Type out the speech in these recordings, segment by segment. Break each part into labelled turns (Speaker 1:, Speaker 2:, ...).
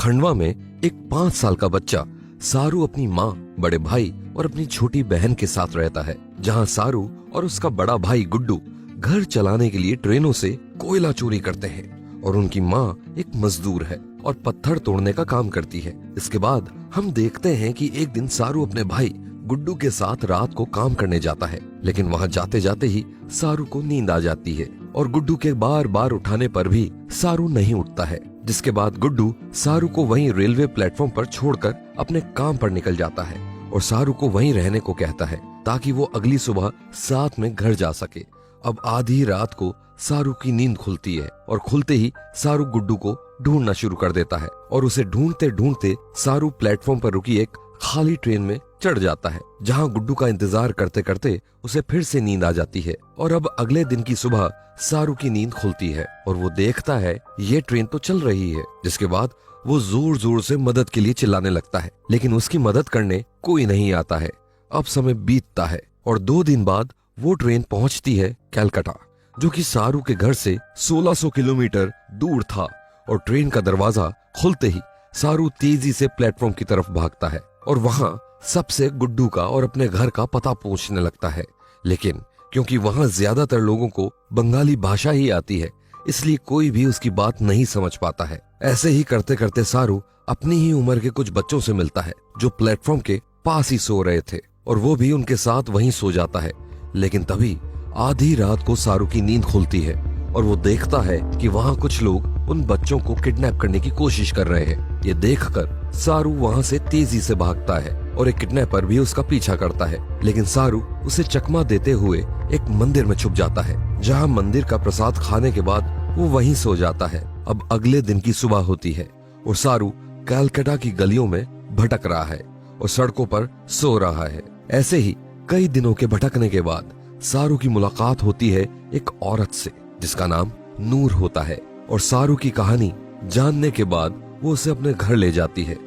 Speaker 1: खंडवा में एक 5 साल का बच्चा सारू अपनी माँ, बड़े भाई और अपनी छोटी बहन के साथ रहता है। जहाँ सारू और उसका बड़ा भाई गुड्डू घर चलाने के लिए ट्रेनों से कोयला चोरी करते हैं और उनकी माँ एक मजदूर है और पत्थर तोड़ने का काम करती है। इसके बाद हम देखते हैं कि एक दिन सारू अपने भाई गुड्डू के साथ रात को काम करने जाता है, लेकिन वहाँ जाते जाते ही सारू को नींद आ जाती है और गुड्डू के बार बार उठाने पर भी सारू नहीं उठता है। जिसके बाद गुड्डू सारू को वहीं रेलवे प्लेटफॉर्म पर छोड़कर अपने काम पर निकल जाता है और सारू को वहीं रहने को कहता है ताकि वो अगली सुबह साथ में घर जा सके। अब आधी रात को सारू की नींद खुलती है और खुलते ही सारू गुड्डू को ढूंढना शुरू कर देता है और उसे ढूंढते ढूंढते सारू प्लेटफॉर्म पर रुकी एक खाली ट्रेन में चढ़ जाता है, जहां गुड्डू का इंतजार करते करते उसे फिर से नींद आ जाती है। और अब अगले दिन की सुबह सारू की नींद खुलती है और वो देखता है ये ट्रेन तो चल रही है। जिसके बाद वो जोर जोर से मदद के लिए चिल्लाने लगता है, लेकिन उसकी मदद करने कोई नहीं आता है। अब समय बीतता है और 2 दिन बाद वो ट्रेन पहुंचती है कलकत्ता, जो कि सारू के घर से 1600 किलोमीटर दूर था। और ट्रेन का दरवाजा खुलते ही सारू तेजी से प्लेटफॉर्म की तरफ भागता है और वहां सबसे गुड्डू का और अपने घर का पता पूछने लगता है। लेकिन क्योंकि वहां ज्यादातर लोगों को बंगाली भाषा ही आती है, इसलिए कोई भी उसकी बात नहीं समझ पाता है। ऐसे ही करते करते सारू अपनी ही उम्र के कुछ बच्चों से मिलता है जो प्लेटफॉर्म के पास ही सो रहे थे और वो भी उनके साथ वहीं सो जाता है। लेकिन तभी आधी रात को सारू की नींद खुलती है और वो देखता है कि वहाँ कुछ लोग उन बच्चों को किडनैप करने की कोशिश कर रहे हैं। ये देखकर सारू वहाँ से तेजी से भागता है और एक किडनैपर भी उसका पीछा करता है, लेकिन सारू उसे चकमा देते हुए एक मंदिर में छुप जाता है, जहाँ मंदिर का प्रसाद खाने के बाद वो वहीं सो जाता है। अब अगले दिन की सुबह होती है और सारू कलकत्ता की गलियों में भटक रहा है और सड़कों पर सो रहा है। ऐसे ही कई दिनों के भटकने के बाद सारू की मुलाकात होती है एक औरत से जिसका नाम नूर होता है और सारू की कहानी जानने के बाद वो उसे अपने घर ले जाती है,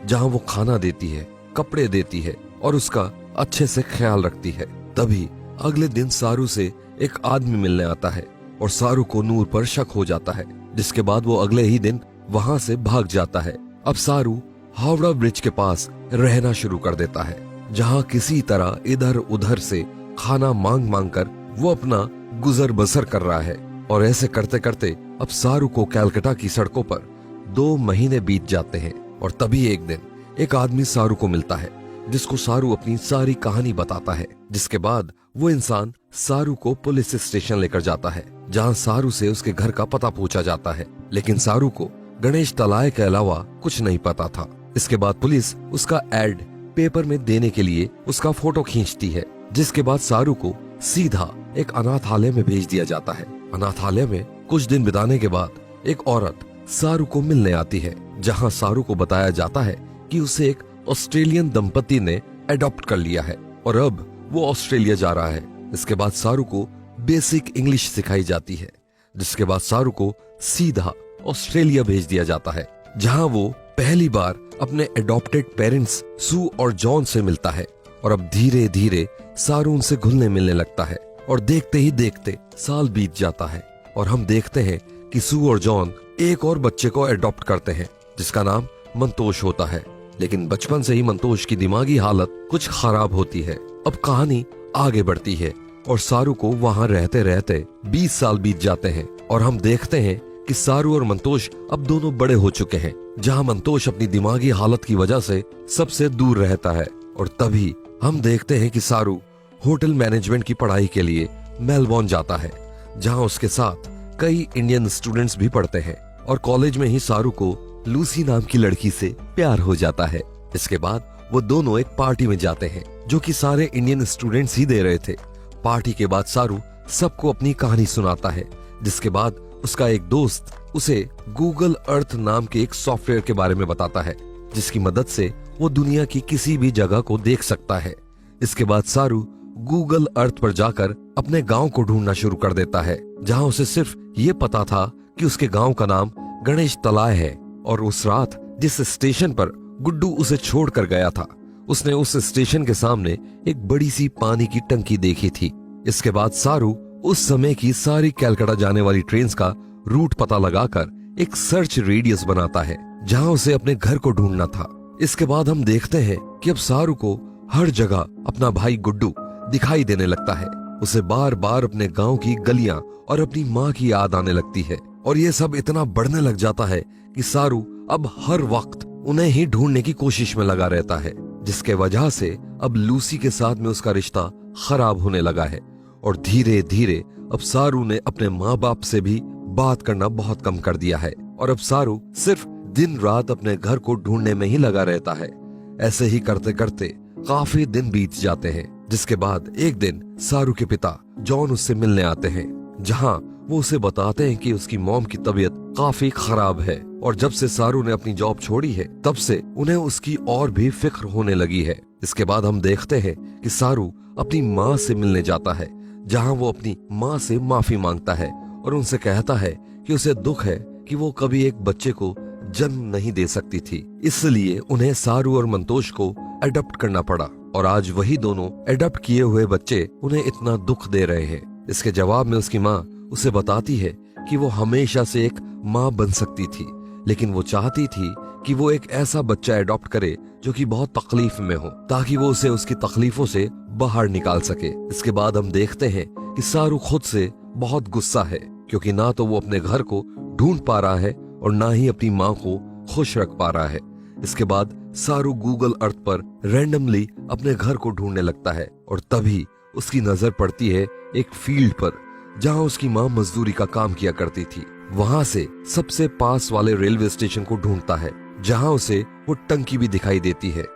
Speaker 1: जहाँ वो खाना देती है, कपड़े देती है और उसका अच्छे से ख्याल रखती है। तभी अगले दिन सारू से एक आदमी मिलने आता है और सारू को नूर पर शक हो जाता है, जिसके बाद वो अगले ही दिन वहाँ से भाग जाता है। अब सारू हावड़ा ब्रिज के पास रहना शुरू कर देता है, जहाँ किसी तरह इधर उधर से खाना मांग मांग कर वो अपना गुजर बसर कर रहा है। और ऐसे करते करते अब सारू को कलकत्ता की सड़कों पर 2 महीने बीत जाते हैं और तभी एक दिन एक आदमी सारू को मिलता है, जिसको सारू अपनी सारी कहानी बताता है। जिसके बाद वो इंसान सारू को पुलिस स्टेशन लेकर जाता है, जहाँ सारू से उसके घर का पता पूछा जाता है, लेकिन सारू को गणेश तलाय के अलावा कुछ नहीं पता था। इसके बाद पुलिस उसका एड पेपर में देने के लिए उसका फोटो खींचती है, जिसके बाद सारू को सीधा एक अनाथालय में भेज दिया जाता है। अनाथालय में कुछ दिन बिताने के बाद एक औरत सारू को मिलने आती है, जहां सारू को बताया जाता है कि उसे एक ऑस्ट्रेलियन दंपति ने अडॉप्ट कर लिया है और अब वो ऑस्ट्रेलिया जा रहा है। इसके बाद सारू को बेसिक इंग्लिश सिखाई जाती है, जिसके बाद सारू को सीधा ऑस्ट्रेलिया भेज दिया जाता है, जहां वो पहली बार अपने अडॉप्टेड पेरेंट्स सू और जॉन से मिलता है। और अब धीरे धीरे सारू उनसे घुलने मिलने लगता है और देखते ही देखते साल बीत जाता है और हम देखते हैं कि सू और जॉन एक और बच्चे को अडॉप्ट करते हैं, जिसका नाम मंतोष होता है। लेकिन बचपन से ही मंतोष की दिमागी हालत कुछ खराब होती है। अब कहानी आगे बढ़ती है और सारू को वहाँ रहते रहते 20 साल बीत जाते हैं और हम देखते हैं कि सारू और मंतोष अब दोनों बड़े हो चुके हैं, जहाँ मंतोष अपनी दिमागी हालत की वजह से सबसे दूर रहता है। और तभी हम देखते हैं कि सारू होटल मैनेजमेंट की पढ़ाई के लिए मेलबोर्न जाता है, जहां उसके साथ कई इंडियन स्टूडेंट्स भी पढ़ते हैं और कॉलेज में ही सारू को लूसी नाम की लड़की से प्यार हो जाता है। इसके बाद वो दोनों एक पार्टी में जाते हैं, जो कि सारे इंडियन स्टूडेंट्स ही दे रहे थे। पार्टी के बाद सारू सबको अपनी कहानी सुनाता है, जिसके बाद उसका एक दोस्त उसे गूगल अर्थ नाम के एक सॉफ्टवेयर के बारे में बताता है, जिसकी मदद से वो दुनिया की किसी भी जगह को देख सकता है। इसके बाद सारू गूगल अर्थ पर जाकर अपने गांव को ढूंढना शुरू कर देता है, जहां उसे सिर्फ ये पता था कि उसके गांव का नाम गणेश तलाय है। और उस रात जिस स्टेशन पर गुड्डू उसे छोड़कर गया था, उसने उस स्टेशन के सामने एक बड़ी सी पानी की टंकी देखी थी। इसके बाद सारू उस समय की सारी कलकत्ता जाने वाली ट्रेन्स का रूट पता लगाकर एक सर्च रेडियस बनाता है जहां उसे अपने घर को ढूंढना था। इसके बाद हम देखते हैं कि अब सारू को हर जगह अपना भाई गुड्डू दिखाई देने लगता है। उसे बार बार अपने गांव की गलियां और अपनी माँ की याद आने लगती है और ये सब इतना बढ़ने लग जाता है कि सारू अब हर वक्त उन्हें ही ढूंढने की कोशिश में लगा रहता है, जिसके वजह से अब लूसी के साथ में उसका रिश्ता खराब होने लगा है। और धीरे धीरे अब सारू ने अपने माँ बाप से भी बात करना बहुत कम कर दिया है और अब सारू सिर्फ दिन रात अपने घर को ढूंढने में ही लगा रहता है। ऐसे ही करते करते काफी दिन बीत जाते हैं, जिसके बाद एक दिन सारू के पिता जॉन उससे मिलने आते हैं, जहां वो उसे बताते हैं कि उसकी मॉम की तबीयत काफी खराब है और जब से सारू ने अपनी जॉब छोड़ी है तब से उन्हें उसकी और भी फिक्र होने लगी है। इसके बाद हम देखते हैं कि सारू अपनी माँ से मिलने जाता है, जहां वो अपनी माँ से माफी मांगता है और उनसे कहता है कि उसे दुख है कि वो कभी एक बच्चे को जन्म नहीं दे सकती थी, इसलिए उन्हें सारू और मंतोष को अडॉप्ट करना पड़ा और आज वही दोनों अडॉप्ट किए हुए बच्चे उन्हें इतना दुख दे रहे हैं। इसके जवाब में उसकी माँ उसे बताती है कि वो हमेशा से एक माँ बन सकती थी, लेकिन वो चाहती थी कि वो एक ऐसा बच्चा अडॉप्ट करे जो कि बहुत तकलीफ में हो, ताकि वो उसे उसकी तकलीफों से बाहर निकाल सके। इसके बाद हम देखते हैं कि सारू खुद से बहुत गुस्सा है, क्योंकि ना तो वो अपने घर को ढूंढ पा रहा है और ना ही अपनी माँ को खुश रख पा रहा है। इसके बाद सारू गूगल अर्थ पर रैंडमली अपने घर को ढूंढने लगता है और तभी उसकी नजर पड़ती है एक फील्ड पर जहां उसकी माँ मजदूरी का काम किया करती थी। वहां से सबसे पास वाले रेलवे स्टेशन को ढूंढता है, जहां उसे वो टंकी भी दिखाई देती है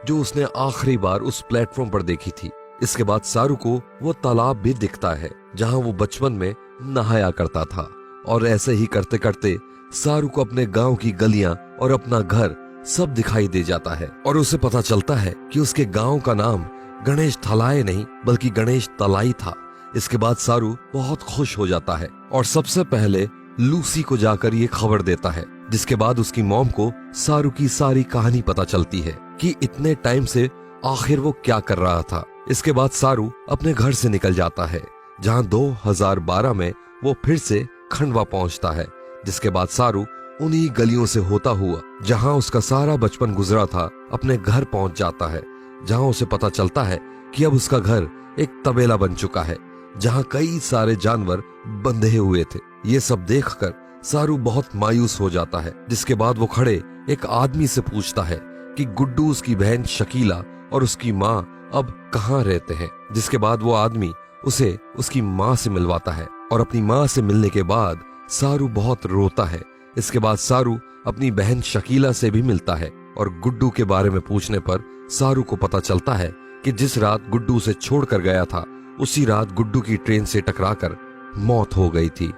Speaker 1: जो उसने आखिरी बार उस प्लेटफॉर्म पर देखी थी। इसके बाद सारू को वो तालाब भी दिखता है जहां वो बचपन में नहाया करता था और ऐसे ही करते करते सारू को अपने गांव की गलियां और अपना घर सब दिखाई दे जाता है और उसे पता चलता है कि उसके गांव का नाम गणेश थलाए नहीं बल्कि गणेश तलाई था। इसके बाद सारू बहुत खुश हो जाता है और सबसे पहले लूसी को जाकर ये खबर देता है, जिसके बाद उसकी मॉम को सारू की सारी कहानी पता चलती है कि इतने टाइम से आखिर वो क्या कर रहा था। इसके बाद सारू अपने घर से निकल जाता है, जहां 2012 में वो फिर से खंडवा पहुंचता है। जिसके बाद सारू उन्हीं गलियों से होता हुआ जहां उसका सारा बचपन गुजरा था अपने घर पहुंच जाता है, जहां उसे पता चलता है कि अब उसका घर एक तबेला बन चुका है जहां कई सारे जानवर बंधे हुए थे। ये सब देखकर सारू बहुत मायूस हो जाता है। जिसके बाद वो खड़े एक आदमी से पूछता है कि गुड्डू, उसकी बहन शकीला और उसकी माँ अब कहाँ रहते हैं। जिसके बाद वो आदमी उसे उसकी माँ से मिलवाता है और अपनी माँ से मिलने के बाद सारू बहुत रोता है। इसके बाद सारू अपनी बहन शकीला से भी मिलता है और गुड्डू के बारे में पूछने पर सारू को पता चलता है कि जिस रात गुड्डू उसे छोड़कर गया था उसी रात गुड्डू की ट्रेन से टकराकर मौत हो गई थी।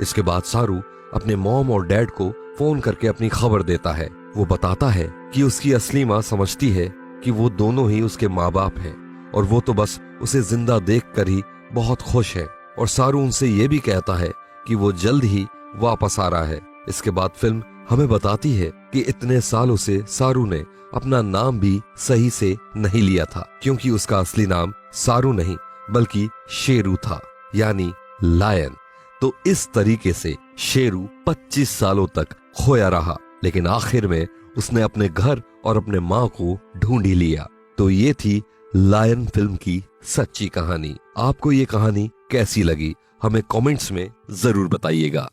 Speaker 1: इसके बाद सारू अपने मॉम और डैड को फोन करके अपनी खबर देता है। वो बताता है कि उसकी असली माँ समझती है कि वो दोनों ही उसके माँ बाप हैं और वो तो बस उसे जिंदा देखकर ही बहुत खुश है। और सारू उनसे ये भी कहता है कि वो जल्द ही वापस आ रहा है। इसके बाद फिल्म हमें बताती है कि इतने सालों से सारू ने अपना नाम भी सही से नहीं लिया था, क्योंकि उसका असली नाम सारू नहीं बल्कि शेरू था, यानी लायन। तो इस तरीके से शेरू 25 सालों तक खोया रहा, लेकिन आखिर में उसने अपने घर और अपने माँ को ढूंढ ही लिया। तो ये थी लायन फिल्म की सच्ची कहानी। आपको ये कहानी कैसी लगी हमें कमेंट्स में जरूर बताइएगा।